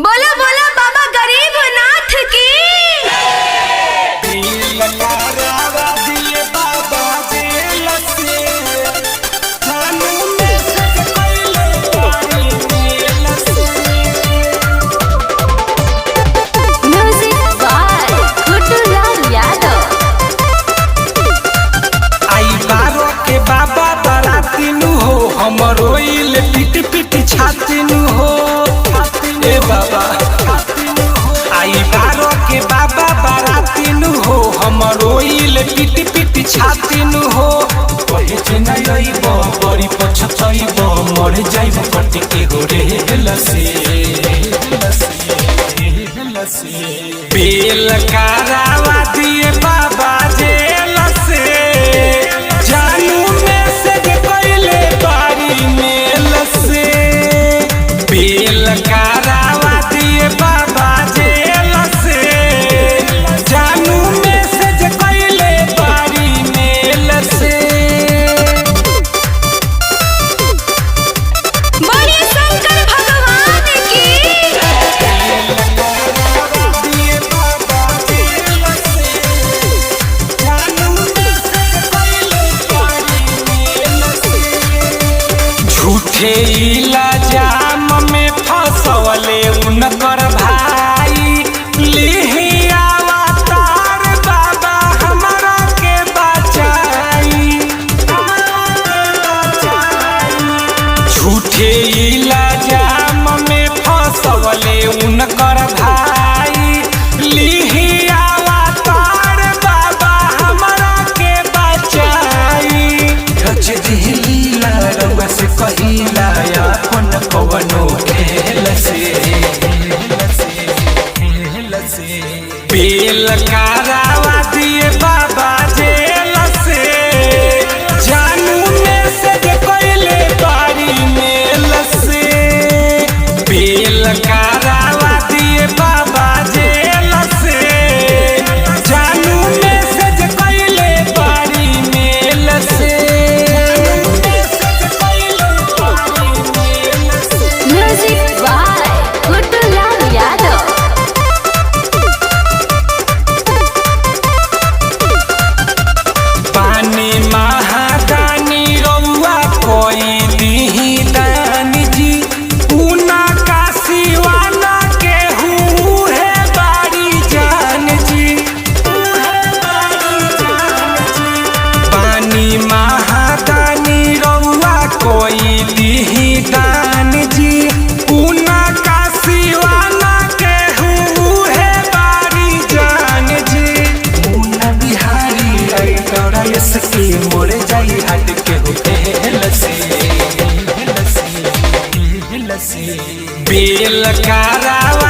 बोलो बोलो बाबा गरीबनाथ की। Music by Guddulal Yadav. आई बारो के बाबा बरातीनु हो, हमरो इल पिट पिट छातीनु हो। ए बाबा आई बारो के बाबा बरातीनु हो, हमरो इल पिट पिट छातीनु हो। कहे जे न आइबो बड़ी पछताइबो, मर जाइबो कट के गोरे लसे बेल करावा दिए बाबा जेल से, जानू मैसेज पहले बारी मेल से। बेल करावा दिए बाबा जेल से, जानू मैसेज पहले बारी मेल से। बड़े शंकर भगवान की। झूठे इल्जाम में फसवले उनकर भाई, लिहिया अवतार बाबा हमरा के बचाई। झूठे इल्जाम में फसवले उनकर भाई, लिहिया अवतार बाबा हमरा के बचाई। रच दिला रउआ से कहिला अपन कवनो खेल से। बेल करावा दिए बाबा जेल से, जानू मैसेज पहले बारी मेल से। बेल करावा दिए बाबा जेल से, जानू मैसेज पहले बारी मेल से। Music by Guddulal Yadav. पानी महादानी रउआ कोई दीही दान जी, ऊना का सिवाना के हूँ है बारी जान जी। पानी महादानी रउआ कोई दीही दान जी, ऊना का सिवाना के हूँ है बारी जान जी। ऊना बिहारी राइटर इसके मोर जाई हट के होते लसी बेल करावा